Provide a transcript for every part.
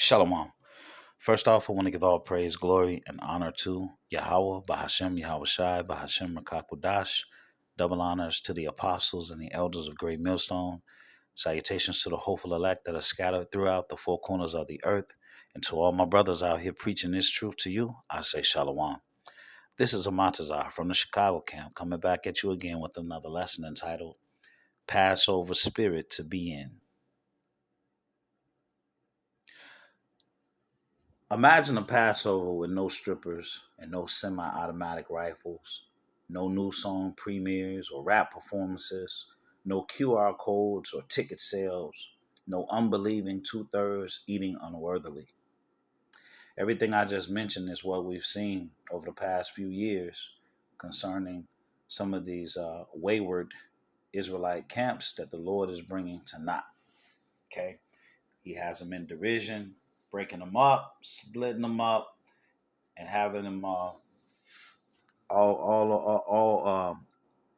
Shalom. First off, I want to give all praise, glory, and honor to Yahweh, Bahashem, Yahweh Shai, Bahashem, Rakakwadash. Double honors to the apostles and the elders of Great Millstone. Salutations to the hopeful elect that are scattered throughout the four corners of the earth. And to all my brothers out here preaching this truth to you, I say Shalom. This is Amatazar from the Chicago camp coming back at you again with another lesson entitled Passover Spirit to Be In. Imagine a Passover with no strippers and no semi-automatic rifles, no new song premieres or rap performances, no QR codes or ticket sales, no unbelieving two-thirds eating unworthily. Everything I just mentioned is what we've seen over the past few years concerning some of these wayward Israelite camps that the Lord is bringing to naught. Okay? He has them in derision, breaking them up, splitting them up, and having them all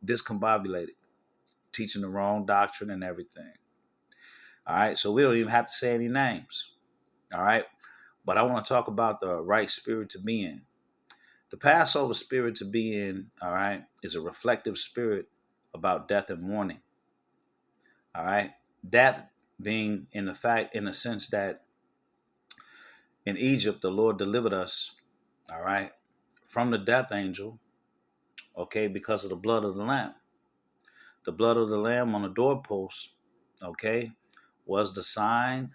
discombobulated, teaching the wrong doctrine and everything. All right, so we don't even have to say any names. All right, but I want to talk about the right spirit to be in. The Passover spirit to be in, all right, is a reflective spirit about death and mourning. All right, death being in the sense that in Egypt the Lord delivered us, all right, from the death angel, okay, because of the blood of the Lamb. The blood of the Lamb on the doorpost, okay, was the sign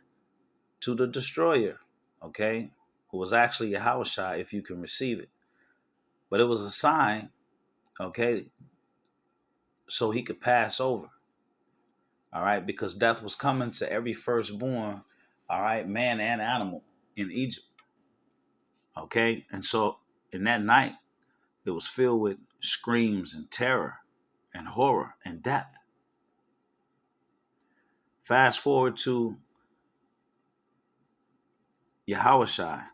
to the destroyer, okay, who was actually Yahushua if you can receive it. But it was a sign, okay, so he could pass over, all right, because death was coming to every firstborn, all right, man and animal in Egypt, okay. And so in that night, it was filled with screams and terror and horror and death. Fast forward to Yahushua,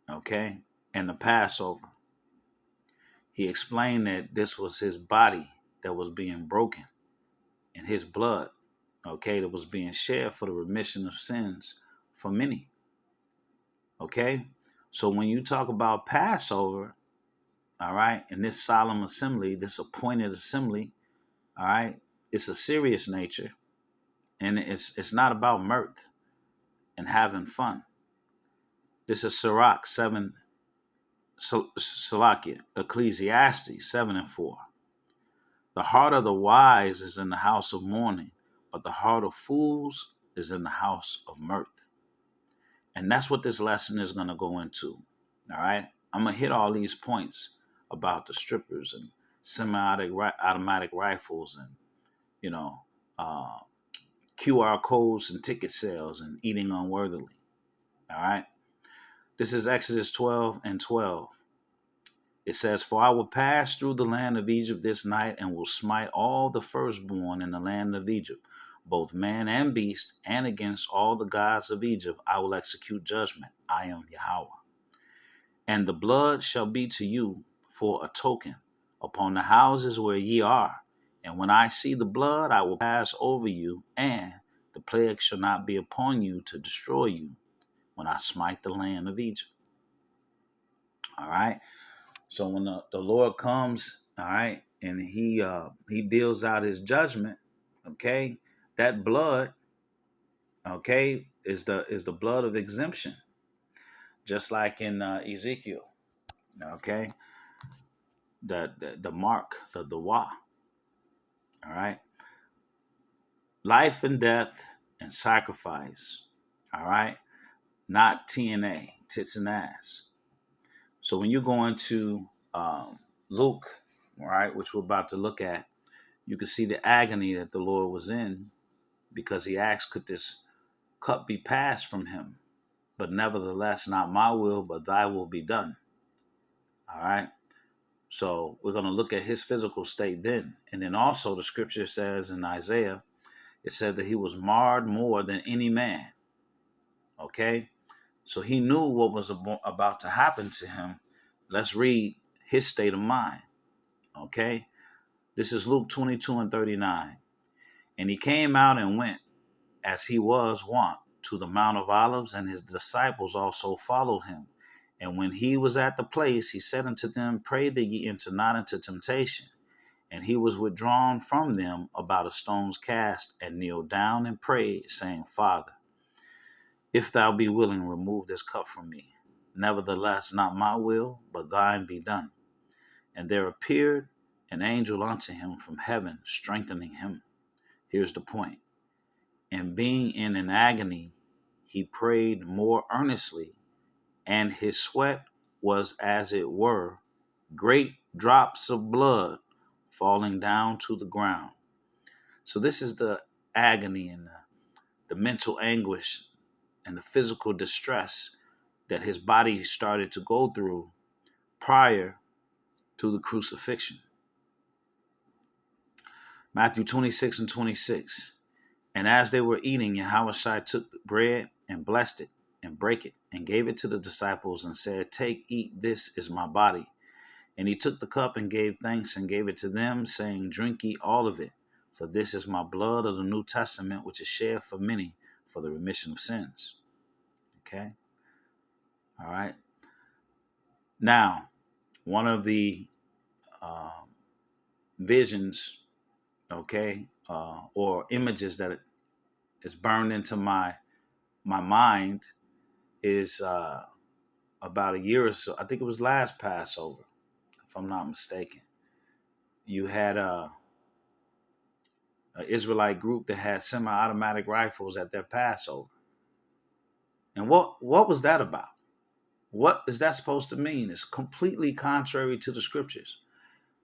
okay, and the Passover. He explained that this was his body that was being broken and his blood, okay, that was being shed for the remission of sins for many, okay? So when you talk about Passover, all right, in this solemn assembly, this appointed assembly, all right, it's a serious nature, and it's not about mirth and having fun. This is Sirach 7, Salakia, Ecclesiastes 7:4. The heart of the wise is in the house of mourning, but the heart of fools is in the house of mirth. And that's what this lesson is going to go into. All right. I'm going to hit all these points about the strippers and semi-automatic rifles and, you know, uh, QR codes and ticket sales and eating unworthily. All right. This is Exodus 12:12. It says, "For I will pass through the land of Egypt this night and will smite all the firstborn in the land of Egypt, both man and beast, and against all the gods of Egypt I will execute judgment. I am Yahweh. And the blood shall be to you for a token upon the houses where ye are. And when I see the blood, I will pass over you, and the plague shall not be upon you to destroy you when I smite the land of Egypt." All right. So when the Lord comes, all right, and he deals out his judgment, okay, that blood, okay, is the blood of exemption, just like in Ezekiel, okay, the mark, the wa, all right, life and death and sacrifice, all right, not TNA, tits and ass. So when you go into Luke, all right, which we're about to look at, you can see the agony that the Lord was in because he asked, could this cup be passed from him? But nevertheless, not my will, but thy will be done. All right. So we're going to look at his physical state then. And then also the scripture says in Isaiah, it said that he was marred more than any man. Okay. So he knew what was about to happen to him. Let's read his state of mind. Okay. This is Luke 22:39. "And he came out and went as he was wont to the Mount of Olives, and his disciples also followed him. And when he was at the place, he said unto them, Pray that ye enter not into temptation. And he was withdrawn from them about a stone's cast, and kneeled down and prayed, saying, Father, if thou be willing, remove this cup from me. Nevertheless, not my will, but thine be done. And there appeared an angel unto him from heaven, strengthening him. Here's the point. And being in an agony, he prayed more earnestly, and his sweat was as it were great drops of blood falling down to the ground. So this is the agony and the mental anguish and the physical distress that his body started to go through prior to the crucifixion. Matthew 26 and 26. And as they were eating, Yahushua took bread and blessed it and brake it and gave it to the disciples and said, Take, eat, this is my body. And he took the cup and gave thanks and gave it to them, saying, Drink ye all of it, for this is my blood of the New Testament, which is shed for many for the remission of sins. Okay? All right. Now, one of the visions, okay, or images that is burned into my mind is about a year or so. I think it was last Passover, if I'm not mistaken. You had an Israelite group that had semi-automatic rifles at their Passover. And what was that about? What is that supposed to mean? It's completely contrary to the scriptures.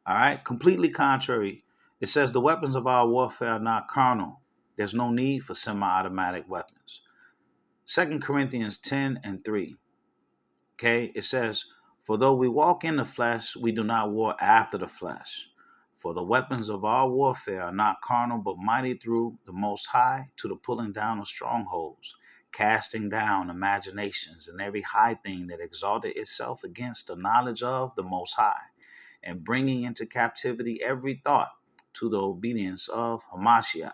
All right? Completely contrary. It says the weapons of our warfare are not carnal. There's no need for semi-automatic weapons. 2 Corinthians 10 and 3. Okay? It says, For though we walk in the flesh, we do not war after the flesh. For the weapons of our warfare are not carnal, but mighty through the Most High to the pulling down of strongholds, casting down imaginations and every high thing that exalted itself against the knowledge of the Most High, and bringing into captivity every thought to the obedience of Hamashiach.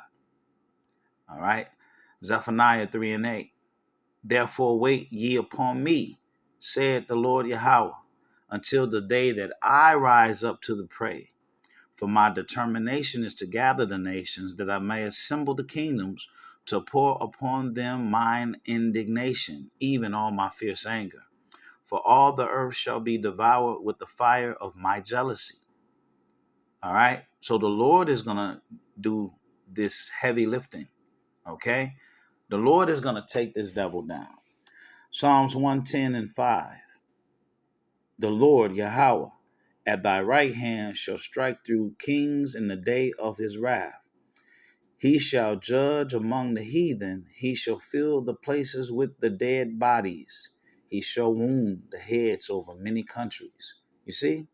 All right. Zephaniah 3 and 8. Therefore wait ye upon me, saith the Lord Yahweh, until the day that I rise up to the prey. For my determination is to gather the nations, that I may assemble the kingdoms, to pour upon them mine indignation, even all my fierce anger. For all the earth shall be devoured with the fire of my jealousy. All right. So the Lord is going to do this heavy lifting. Okay. The Lord is going to take this devil down. Psalms 110 and 5. The Lord, Yahweh, at thy right hand shall strike through kings in the day of his wrath. He shall judge among the heathen. He shall fill the places with the dead bodies. He shall wound the heads over many countries. You see,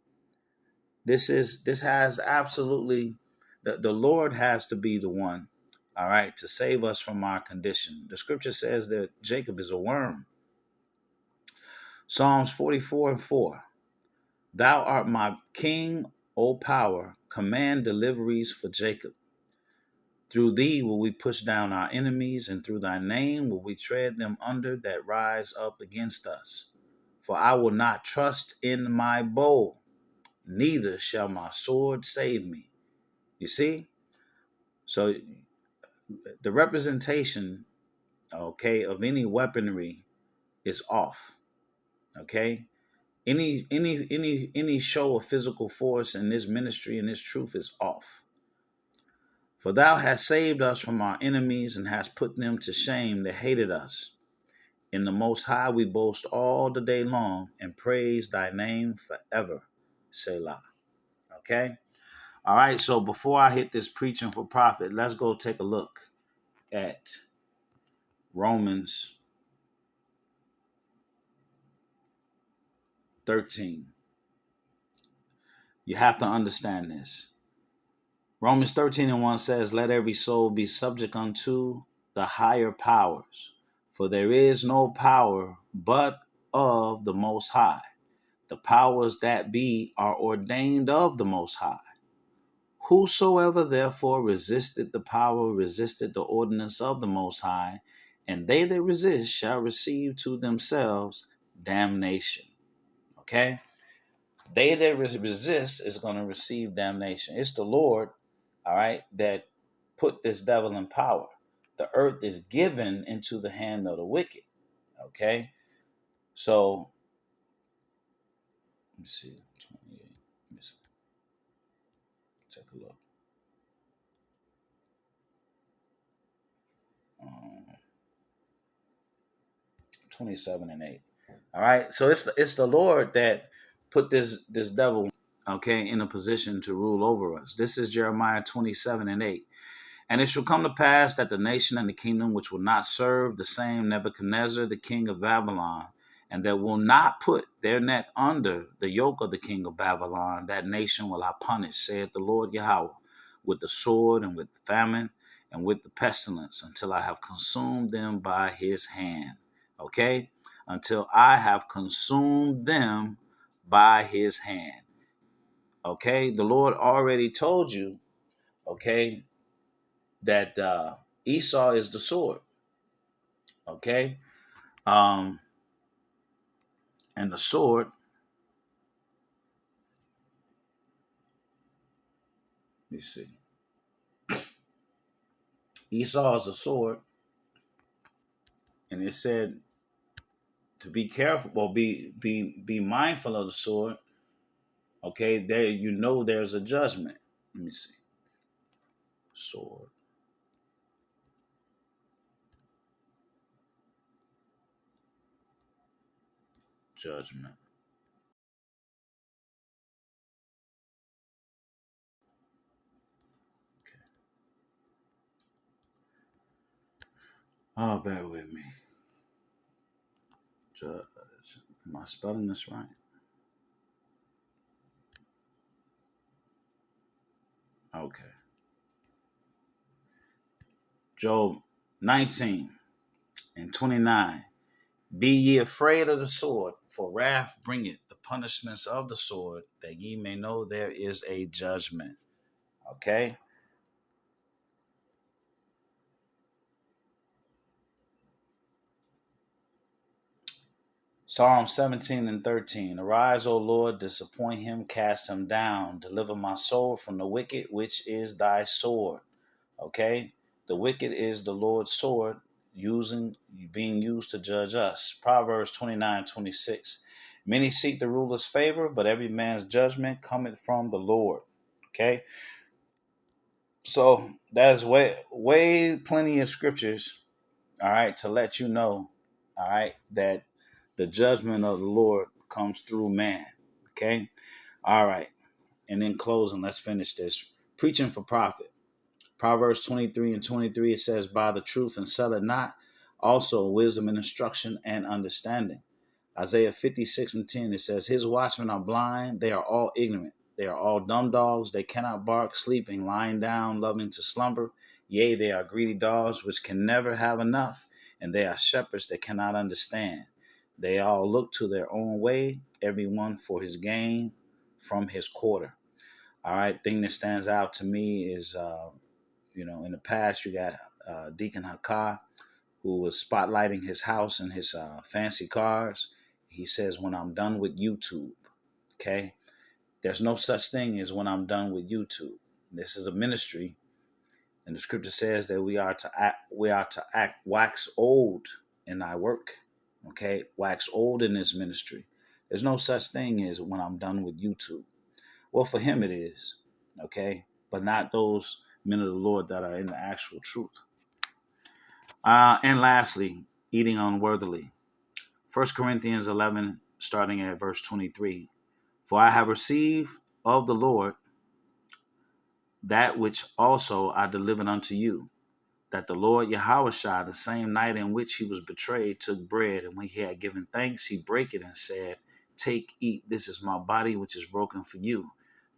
this has absolutely, the Lord has to be the one, all right, to save us from our condition. The scripture says that Jacob is a worm. Psalms 44 and 4. Thou art my king, O power, command deliveries for Jacob. Through thee will we push down our enemies, and through thy name will we tread them under that rise up against us. For I will not trust in my bow, neither shall my sword save me. You see? So the representation, okay, of any weaponry is off. Okay? Any show of physical force in this ministry and this truth is off. For thou hast saved us from our enemies and hast put them to shame that hated us. In the Most High we boast all the day long and praise thy name forever. Selah. Okay? All right, so before I hit this preaching for profit, let's go take a look at Romans 13. You have to understand this. Romans 13 and 1 says, Let every soul be subject unto the higher powers, for there is no power but of the Most High. The powers that be are ordained of the Most High. Whosoever therefore resisted the power resisted the ordinance of the Most High, and they that resist shall receive to themselves damnation. Okay? They that resist is going to receive damnation. It's the Lord, all right, that put this devil in power. The earth is given into the hand of the wicked. Okay? So, let me see. 28. Let me see. Take a look. 27 and 8. All right. So it's the Lord that put this devil, okay, in a position to rule over us. This is Jeremiah 27 and 8. And it shall come to pass that the nation and the kingdom which will not serve the same Nebuchadnezzar, the king of Babylon, and that will not put their neck under the yoke of the king of Babylon, that nation will I punish, saith the Lord Yahweh, with the sword and with famine and with the pestilence, until I have consumed them by his hand. Okay? Until I have consumed them by his hand. Okay? The Lord already told you, okay, that Esau is the sword. Okay? Um, and the sword, let me see. Esau is the sword, and it said to be careful or be mindful of the sword. Okay, there there's a judgment. Let me see. Sword, judgment. Okay. Oh, bear with me. Judge. Am I spelling this right? Okay. Job 19 and 29. Be ye afraid of the sword, for wrath bringeth the punishments of the sword, that ye may know there is a judgment. Okay? Psalm 17 and 13. Arise, O Lord, disappoint him, cast him down. Deliver my soul from the wicked, which is thy sword. Okay? The wicked is the Lord's sword, being used to judge us. Proverbs 29:26. Many seek the ruler's favor, but every man's judgment cometh from the Lord. Okay? So that's way plenty of scriptures, all right, to let you know, all right, that the judgment of the Lord comes through man. Okay? All right. And in closing, let's finish this. Preaching for profit. Proverbs 23 and 23, it says, buy the truth and sell it not. Also, wisdom and instruction and understanding. Isaiah 56 and 10, it says, his watchmen are blind. They are all ignorant. They are all dumb dogs. They cannot bark, sleeping, lying down, loving to slumber. Yea, they are greedy dogs which can never have enough, and they are shepherds that cannot understand. They all look to their own way, every one for his gain from his quarter. All right, thing that stands out to me is, in the past, you got Deacon Hakah, who was spotlighting his house and his fancy cars. He says, when I'm done with YouTube, okay? There's no such thing as when I'm done with YouTube. This is a ministry, and the scripture says that we are to act wax old in thy work. Okay, wax old in this ministry. There's no such thing as when I'm done with YouTube. Well, for him it is, okay, but not those men of the Lord that are in the actual truth. And lastly, eating unworthily. 1 Corinthians 11, starting at verse 23. For I have received of the Lord that which also I delivered unto you, that the Lord Yahushua, the same night in which he was betrayed, took bread, and when he had given thanks, he brake it and said, take, eat, this is my body which is broken for you.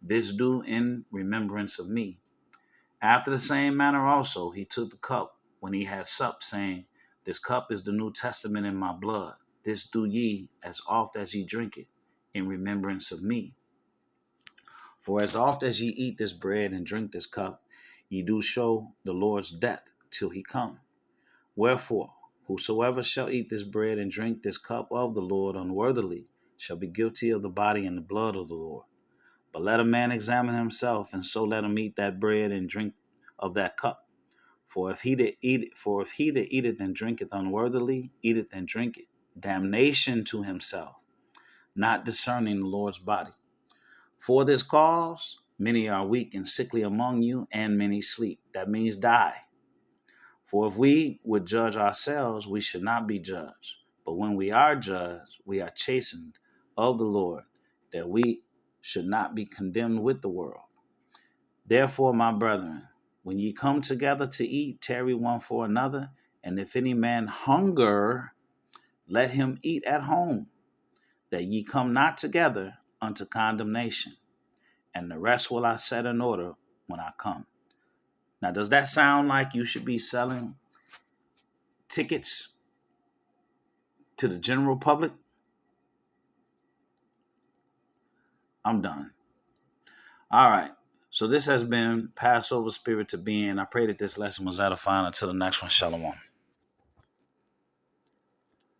This do in remembrance of me. After the same manner also he took the cup when he had supped, saying, this cup is the New Testament in my blood. This do ye as oft as ye drink it, in remembrance of me. For as oft as ye eat this bread and drink this cup, ye do show the Lord's death till he come. Wherefore, Whosoever shall eat this bread and drink this cup of the Lord unworthily shall be guilty of the body and the blood of the Lord. But let a man examine himself, and so let him eat that bread and drink of that cup. For if he that eateth and drinketh unworthily eateth and drinketh damnation to himself, not discerning the Lord's body. For this cause many are weak and sickly among you, and many sleep. That means die. For if we would judge ourselves, we should not be judged. But when we are judged, we are chastened of the Lord, that we should not be condemned with the world. Therefore, my brethren, when ye come together to eat, tarry one for another. And if any man hunger, let him eat at home, that ye come not together unto condemnation. And the rest will I set in order when I come. Now, does that sound like you should be selling tickets to the general public? I'm done. All right. So this has been Passover Spirit to Being. I pray that this lesson was edifying. Until the next one, Shalom.